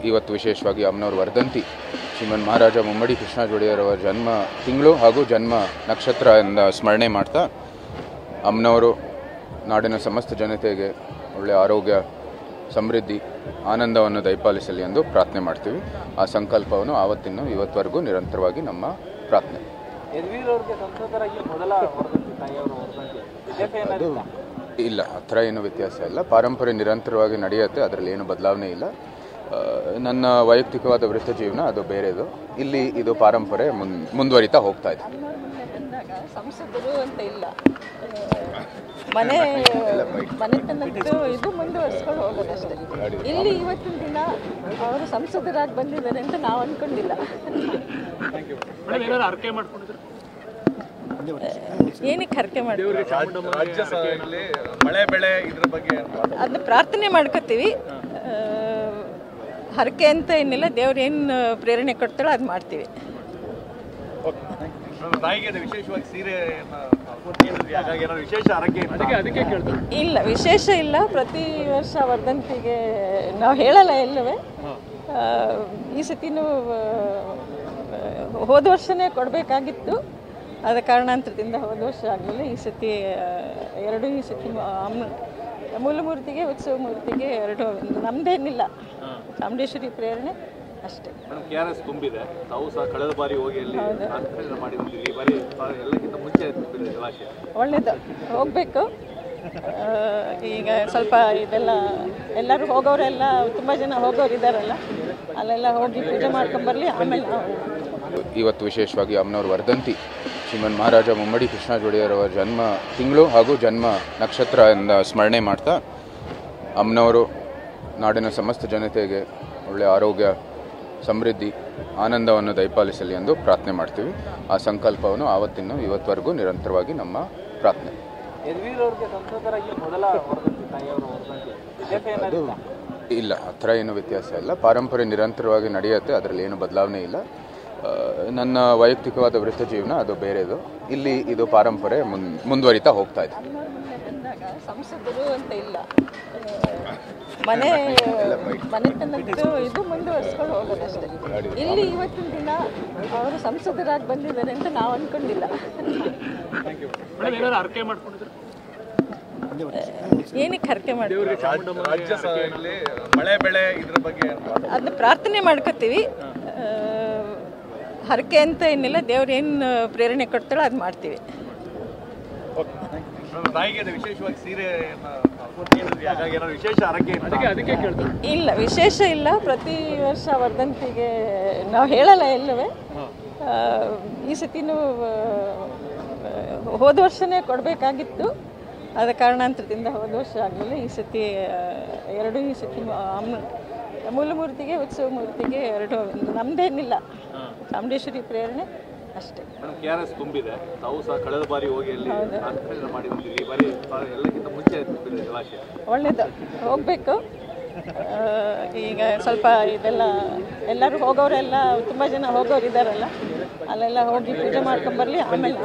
ಇವತ್ತು ವಿಶೇಷವಾಗಿ ಅಮ್ಮನವ್ರ ವರ್ಧಂತಿ ಶ್ರೀಮನ್ ಮಹಾರಾಜ ಮುಮ್ಮಡಿ ಕೃಷ್ಣರಾಜ ಒಡೆಯರವರ ಜನ್ಮ ತಿಂಗಳು ಹಾಗೂ ಜನ್ಮ ನಕ್ಷತ್ರ ಎಂದ ಸ್ಮರಣೆ ಮಾಡ್ತಾ ಅಮ್ಮನವರು ನಾಡಿನ ಸಮಸ್ತ ಜನತೆಗೆ ಒಳ್ಳೆಯ ಆರೋಗ್ಯ ಸಮೃದ್ಧಿ ಆನಂದವನ್ನು ದಯಪಾಲಿಸಲಿ ಎಂದು ಪ್ರಾರ್ಥನೆ ಮಾಡ್ತೀವಿ. ಆ ಸಂಕಲ್ಪವನ್ನು ಆವತ್ತಿನ ಇವತ್ತವರೆಗೂ ನಿರಂತರವಾಗಿ ನಮ್ಮ ಪ್ರಾರ್ಥನೆ. ಅದು ಇಲ್ಲ, ಆ ಥರ ಏನು ವ್ಯತ್ಯಾಸ ಇಲ್ಲ. ಪಾರಂಪರ್ಯ ನಿರಂತರವಾಗಿ ನಡೆಯುತ್ತೆ, ಅದರಲ್ಲಿ ಏನು ಬದಲಾವಣೆ ಇಲ್ಲ. ನನ್ನ ವೈಯಕ್ತಿಕವಾದ ವೃತ್ತಿ ಜೀವನ ಅದು ಬೇರೆದು. ಇಲ್ಲಿ ಇದು ಪಾರಂಪರ್ಯ ಮುಂದುವರಿತಾ ಹೋಗ್ತಾ ಇದೆ. ಸಂಸದರು ಅಂತ ಇಲ್ಲ, ಮನೆತನದ್ದು ಇದು ಮುಂದುವರಿಸ್ಕೊಂಡು ಹೋಗೋದಷ್ಟೇ. ಇಲ್ಲಿ ಇವತ್ತಿನ ದಿನ ಅವರು ಸಂಸದರಾಗಿ ಬಂದಿದ್ದಾರೆ ಅಂತ ನಾವು ಅಂದ್ಕೊಂಡಿಲ್ಲ. ಏನಕ್ಕೆ ಹರಕೆ ಮಾಡ್ತೀವಿ? ಅದನ್ನ ಪ್ರಾರ್ಥನೆ ಮಾಡ್ಕೋತೀವಿ. ಹರಕೆ ಅಂತ ಏನಿಲ್ಲ, ದೇವ್ರು ಏನು ಪ್ರೇರಣೆ ಕೊಡ್ತಾಳೋ ಅದು ಮಾಡ್ತೀವಿ. ಇಲ್ಲ, ವಿಶೇಷ ಇಲ್ಲ. ಪ್ರತಿ ವರ್ಷ ವರ್ಧಂತಿಗೆ ನಾವು ಹೇಳಲ್ಲ ಎಲ್ಲವೇ. ಈ ಸತಿನೂ ಹೋದ ವರ್ಷನೇ ಕೊಡಬೇಕಾಗಿತ್ತು, ಆದ ಕಾರಣಾಂತರದಿಂದ ಹೋದ ವರ್ಷ ಆಗಲಿಲ್ಲ. ಈ ಸತಿ ಈ ಸತಿ ಮೂಲಮೂರ್ತಿಗೆ ಉತ್ಸವ ಮೂರ್ತಿಗೆ ಎರಡು ನಮ್ದೇನಿಲ್ಲ, ಚಾಮುಂಡೇಶ್ವರಿ ಪ್ರೇರಣೆ ಅಷ್ಟೇ. ತುಂಬಿದೆ, ತಾವು ಸಹ ಕಳೆದ ಬಾರಿ ಹೋಗಿ ಒಳ್ಳೇದು, ಹೋಗ್ಬೇಕು. ಈಗ ಸ್ವಲ್ಪ ಇದೆಲ್ಲ ಎಲ್ಲರೂ ಹೋಗೋರೆಲ್ಲ ತುಂಬ ಜನ ಹೋಗೋರು ಇದ್ದಾರಲ್ಲ, ಅಲ್ಲೆಲ್ಲ ಹೋಗಿ ಪೂಜೆ ಮಾಡ್ಕೊಂಬರ್ಲಿ. ಆಮೇಲೆ ಇವತ್ತು ವಿಶೇಷವಾಗಿ ಅಮ್ಮನವ್ರ ವರ್ಧಂತಿ ಶ್ರೀಮನ್ ಮಹಾರಾಜ ಮುಮ್ಮಡಿ ಕೃಷ್ಣರಾಜ ಒಡೆಯರವರ ಜನ್ಮ ತಿಂಗಳು ಹಾಗೂ ಜನ್ಮ ನಕ್ಷತ್ರ ಎಂದ ಸ್ಮರಣೆ ಮಾಡ್ತಾ ಅಮ್ಮನವರು ನಾಡಿನ ಸಮಸ್ತ ಜನತೆಗೆ ಒಳ್ಳೆಯ ಆರೋಗ್ಯ ಸಮೃದ್ಧಿ ಆನಂದವನ್ನು ದಯಪಾಲಿಸಲಿ ಎಂದು ಪ್ರಾರ್ಥನೆ ಮಾಡ್ತೀವಿ. ಆ ಸಂಕಲ್ಪವನ್ನು ಆವತ್ತಿನ ಇವತ್ತವರೆಗೂ ನಿರಂತರವಾಗಿ ನಮ್ಮ ಪ್ರಾರ್ಥನೆ. ಅದು ಇಲ್ಲ, ಆ ಥರ ಏನು ವ್ಯತ್ಯಾಸ ಇಲ್ಲ. ಪಾರಂಪರ್ಯ ನಿರಂತರವಾಗಿ ನಡೆಯುತ್ತೆ, ಅದರಲ್ಲಿ ಏನು ಬದಲಾವಣೆ ಇಲ್ಲ. ನನ್ನ ವೈಯಕ್ತಿಕವಾದ ವೃತ್ತಿ ಜೀವನ ಅದು ಬೇರೆದು. ಇಲ್ಲಿ ಇದು ಪಾರಂಪರ್ಯ ಮುಂದುವರಿತಾ ಹೋಗ್ತಾ ಇದೆ. ಸಂಸದರು ಅಂತ ಇಲ್ಲ, ಮನೆತನದ್ದು ಇದು ಮುಂದುವರಿಸ್ಕೊಂಡು ಹೋಗೋದಷ್ಟೇ. ಇಲ್ಲಿ ಇವತ್ತಿನ ದಿನ ಅವರು ಸಂಸದರಾಗಿ ಬಂದಿದ್ದಾರೆ ಅಂತ ನಾವು ಅಂದ್ಕೊಂಡಿಲ್ಲ. ಏನಕ್ಕೆ ಹರಕೆ ಮಾಡ್ತೀವಿ? ಅದನ್ನ ಪ್ರಾರ್ಥನೆ ಮಾಡ್ಕೋತೀವಿ. ಹರಕೆ ಅಂತ ಏನಿಲ್ಲ, ದೇವ್ರು ಏನು ಪ್ರೇರಣೆ ಕೊಡ್ತಾಳೋ ಅದು ಮಾಡ್ತೀವಿ. ಇಲ್ಲ, ವಿಶೇಷ ಇಲ್ಲ. ಪ್ರತಿ ವರ್ಷ ವರ್ಧಂತಿಗೆ ನಾವು ಹೇಳಲ್ಲ ಎಲ್ಲವೇ. ಈ ಸತಿನೂ ಹೋದ ವರ್ಷನೇ ಕೊಡಬೇಕಾಗಿತ್ತು, ಆದ ಕಾರಣಾಂತರದಿಂದ ಹೋದ ವರ್ಷ ಆಗಲಿಲ್ಲ. ಈ ಸತಿ ಈ ಸತಿ ಮೂಲಮೂರ್ತಿಗೆ ಉತ್ಸವ ಮೂರ್ತಿಗೆ ಎರಡು ನಮ್ದೇನಿಲ್ಲ, ಚಾಮುಂಡೇಶ್ವರಿ ಪ್ರೇರಣೆ ಅಷ್ಟೇ. ತುಂಬಿದೆ, ತಾವು ಸಹ ಕಳೆದ ಬಾರಿ ಹೋಗಿ ಒಳ್ಳೇದು, ಹೋಗ್ಬೇಕು. ಈಗ ಸ್ವಲ್ಪ ಇದೆಲ್ಲ ಎಲ್ಲರೂ ಹೋಗೋರೆಲ್ಲ ತುಂಬ ಜನ ಹೋಗೋರು ಇದ್ದಾರಲ್ಲ, ಅಲ್ಲೆಲ್ಲ ಹೋಗಿ ಪೂಜೆ ಮಾಡ್ಕೊಂಬರ್ಲಿ. ಆಮೇಲೆ